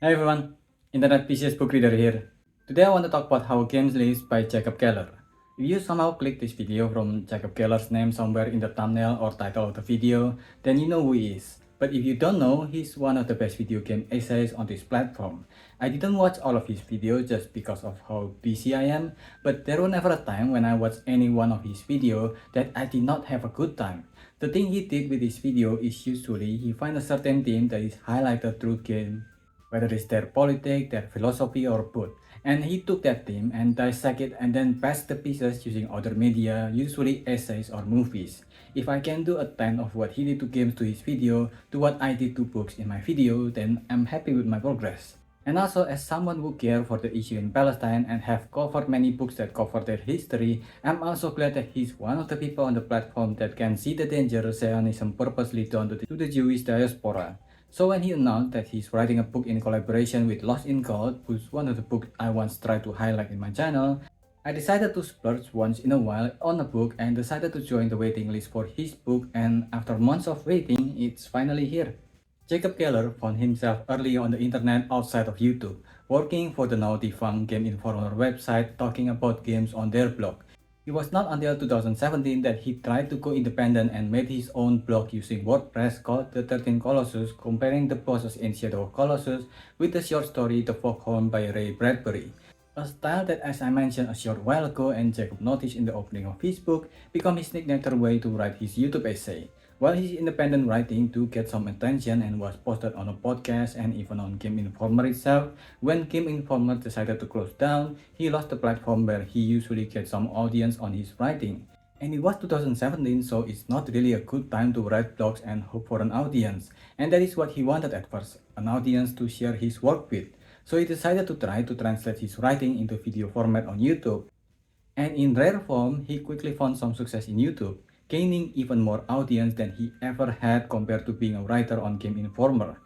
Hey everyone, Internet PCS book reader here. Today I want to talk about How Games List by Jacob Keller. If you somehow click this video from Jacob Keller's name somewhere in the thumbnail or title of the video, then you know who he is. But if you don't know, he's one of the best video game essays on this platform. I didn't watch all of his videos just because of how busy I am, but there was never a time when I watched any one of his videos that I did not have a good time. The thing he did with this video is usually he finds a certain theme that is highlighted through game, whether it's their politics, their philosophy, or both. And he took that theme and dissected it and then passed the pieces using other media, usually essays or movies. If I can do a 10 of what he did to games to his video to what I did to books in my video, then I'm happy with my progress. And also, as someone who cares for the issue in Palestine and have covered many books that cover their history, I'm also glad that he's one of the people on the platform that can see the danger Zionism purposely done to the Jewish diaspora. So when he announced that he's writing a book in collaboration with Lost in Gold, who's one of the books I once tried to highlight in my channel, I decided to splurge once in a while on a book and decided to join the waiting list for his book, and after months of waiting, it's finally here. Jacob Keller found himself early on the internet outside of YouTube, working for the now defunct Game Informer website talking about games on their blog. It was not until 2017 that he tried to go independent and made his own blog using WordPress called The 13 Colossus, comparing the bosses in Shadow of Colossus with the short story The Foghorn by Ray Bradbury. A style that, as I mentioned a short while ago and Jacob noticed in the opening of his book, became his signature way to write his YouTube essay. While his independent writing do get some attention and was posted on a podcast and even on Game Informer itself, when Game Informer decided to close down, he lost the platform where he usually gets some audience on his writing. And it was 2017, so it's not really a good time to write blogs and hope for an audience. And that is what he wanted at first, an audience to share his work with. So he decided to try to translate his writing into video format on YouTube. And in rare form, he quickly found some success in YouTube, gaining even more audience than he ever had compared to being a writer on Game Informer.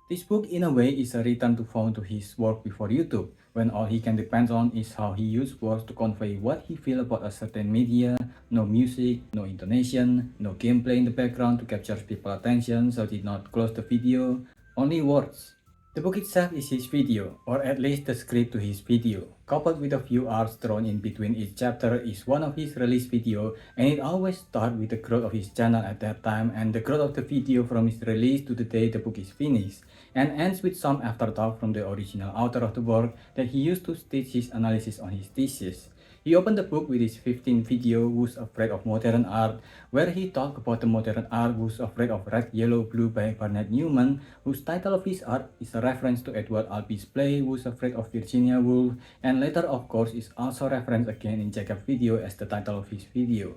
This book in a way is a return to form to his work before YouTube, when all he can depend on is how he used words to convey what he feels about a certain media, no music, no intonation, no gameplay in the background to capture people's attention, so did not close the video, only words. The book itself is his video, or at least the script to his video. Coupled with a few arts thrown in between each chapter is one of his release video, and it always starts with the growth of his channel at that time and the growth of the video from his release to the day the book is finished, and ends with some afterthought from the original author of the work that he used to stitch his analysis on his thesis. He opened the book with his 15th video, Who's Afraid of Modern Art, where he talked about the modern art Who's Afraid of Red, Yellow, Blue by Barnett Newman, whose title of his art is a reference to Edward Albee's play Who's Afraid of Virginia Woolf, and later of course is also referenced again in Jacob's video as the title of his video.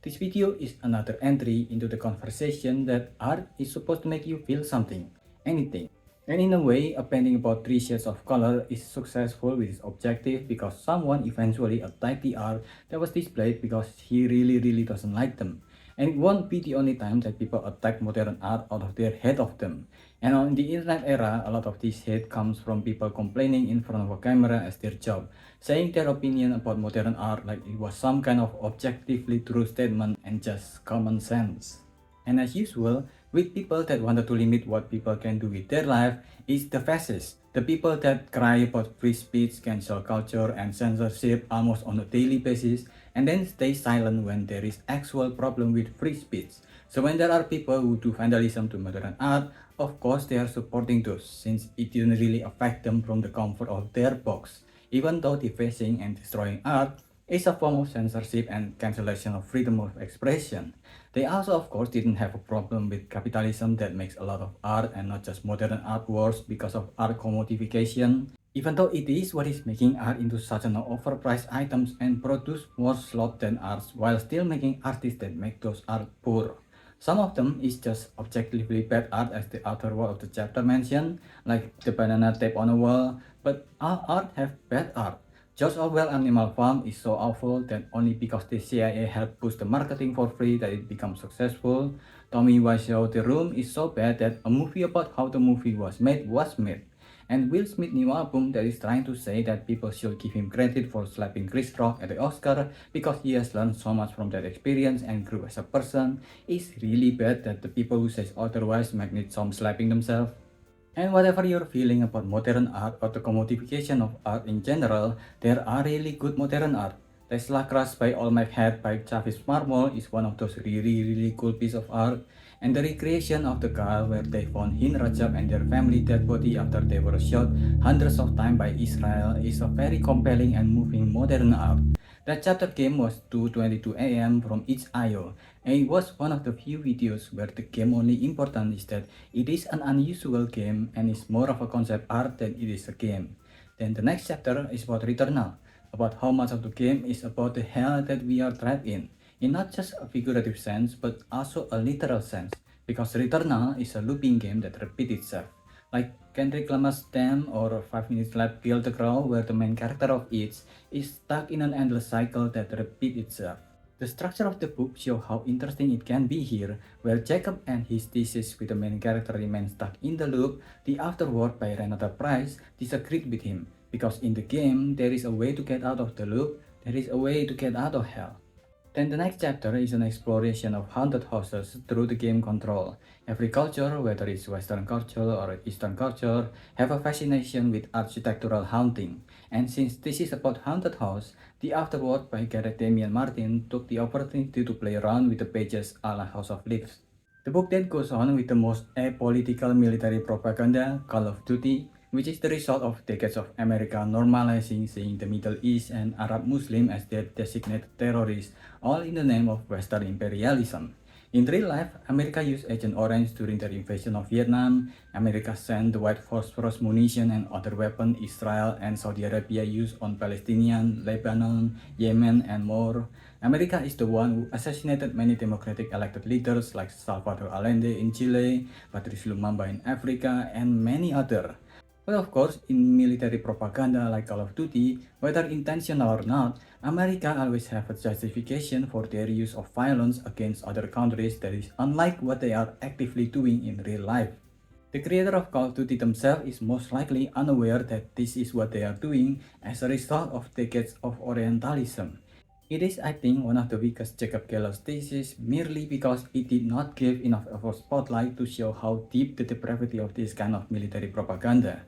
This video is another entry into the conversation that art is supposed to make you feel something, anything. And in a way, a painting about 3 shades of color is successful with its objective because someone eventually attacked the art that was displayed because he really doesn't like them. And it won't be the only time that people attack modern art out of their hate of them. And on the internet era, a lot of this hate comes from people complaining in front of a camera as their job, saying their opinion about modern art like it was some kind of objectively true statement and just common sense. And as usual, with people that wanted to limit what people can do with their life, is the fascists, the people that cry about free speech, cancel culture, and censorship almost on a daily basis, and then stay silent when there is actual problem with free speech. So when there are people who do vandalism to modern art, of course they are supporting those, since it didn't really affect them from the comfort of their box, even though defacing and destroying art is a form of censorship and cancellation of freedom of expression. They also of course didn't have a problem with capitalism that makes a lot of art and not just modern art worse because of art commodification, even though it is what is making art into such an overpriced items and produce more slop than arts while still making artists that make those art poor. Some of them is just objectively bad art as the author of the chapter mentioned, like the banana tape on a wall, but all art have bad art. George Orwell Animal Farm is so awful that only because the CIA helped push the marketing for free that it becomes successful. Tommy Wiseau The Room is so bad that a movie about how the movie was made. And Will Smith's new album that is trying to say that people should give him credit for slapping Chris Rock at the Oscar because he has learned so much from that experience and grew as a person is really bad that the people who say otherwise might need some slapping themselves. And whatever you're feeling about modern art or the commodification of art in general, there are really good modern art. Tesla Crush by All My Head by Chavis Marmol is one of those really cool piece of art. And the recreation of the car where they found Hin Rajab and their family dead body after they were shot hundreds of times by Israel is a very compelling and moving modern art. That chapter game was 2:22 AM from each IO, and it was one of the few videos where the game only important is that it is an unusual game and is more of a concept art than it is a game. Then the next chapter is about Returnal, about how much of the game is about the hell that we are trapped in not just a figurative sense but also a literal sense, because Returnal is a looping game that repeats itself. Like Kendrick Lamar's Damn or 5 Minutes Left Kill the Crow, where the main character of each is stuck in an endless cycle that repeats itself. The structure of the book shows how interesting it can be here, where Jacob and his thesis with the main character remain stuck in the loop. The afterword by Renata Price disagreed with him, because in the game there is a way to get out of the loop, there is a way to get out of hell. Then the next chapter is an exploration of haunted houses through the game control. Every culture, whether it's Western culture or Eastern culture, have a fascination with architectural haunting. And since this is about haunted house, the afterword by Gareth Damian Martin took the opportunity to play around with the pages a la House of Leaves. The book then goes on with the most apolitical military propaganda, Call of Duty, which is the result of decades of America normalizing seeing the Middle East and Arab Muslim as their designated terrorists, all in the name of Western imperialism. In real life, America used Agent Orange during their invasion of Vietnam. America sent the white phosphorus munition and other weapons Israel and Saudi Arabia used on Palestinian, Lebanon, Yemen, and more. America is the one who assassinated many democratic elected leaders like Salvador Allende in Chile, Patrice Lumumba in Africa, and many others. But of course, in military propaganda like Call of Duty, whether intentional or not, America always have a justification for their use of violence against other countries that is unlike what they are actively doing in real life. The creator of Call of Duty themselves is most likely unaware that this is what they are doing as a result of decades of Orientalism. It is, I think, one of the weakest Jacob Keller's thesis merely because it did not give enough of a spotlight to show how deep the depravity of this kind of military propaganda.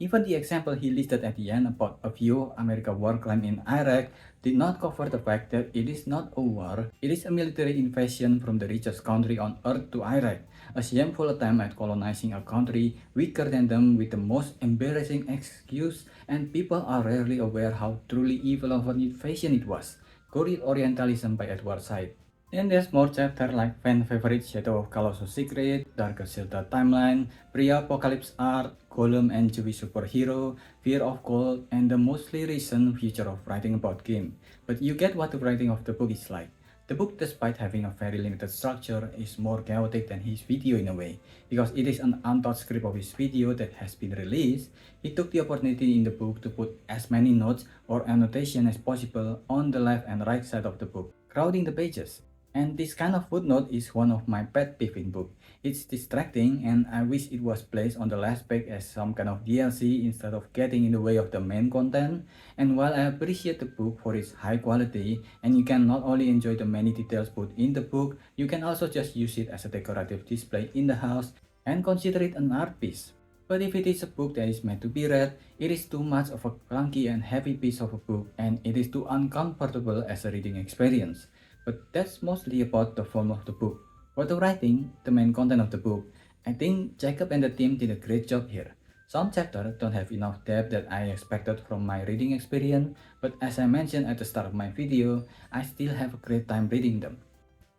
Even the example he listed at the end about a few American war crimes in Iraq did not cover the fact that it is not a war, it is a military invasion from the richest country on earth to Iraq, a shameful attempt at colonizing a country weaker than them with the most embarrassing excuse, and people are rarely aware how truly evil of an invasion it was. Go read Orientalism by Edward Said. Then there's more chapters like fan favorite Shadow of Colossus Secret, Darker Zelda Timeline, Pre-Apocalypse Art, Golem and Jewish Superhero, Fear of Gold, and the mostly recent future of writing about game. But you get what the writing of the book is like. The book, despite having a very limited structure, is more chaotic than his video in a way, because it is an untouched script of his video that has been released. He took the opportunity in the book to put as many notes or annotation as possible on the left and right side of the book, crowding the pages. And this kind of footnote is one of my pet peeve in book. It's distracting and I wish it was placed on the last page as some kind of DLC instead of getting in the way of the main content. And while I appreciate the book for its high quality, and you can not only enjoy the many details put in the book, you can also just use it as a decorative display in the house and consider it an art piece. But if it is a book that is meant to be read, it is too much of a clunky and heavy piece of a book, and it is too uncomfortable as a reading experience. But that's mostly about the form of the book. For the writing, the main content of the book, I think Jacob and the team did a great job here. Some chapters don't have enough depth that I expected from my reading experience, but as I mentioned at the start of my video, I still have a great time reading them.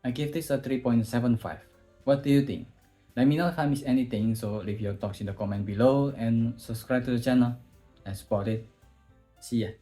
I give this a 3.75. What do you think? Let me know if I missed anything, so leave your thoughts in the comment below and subscribe to the channel and support it. See ya!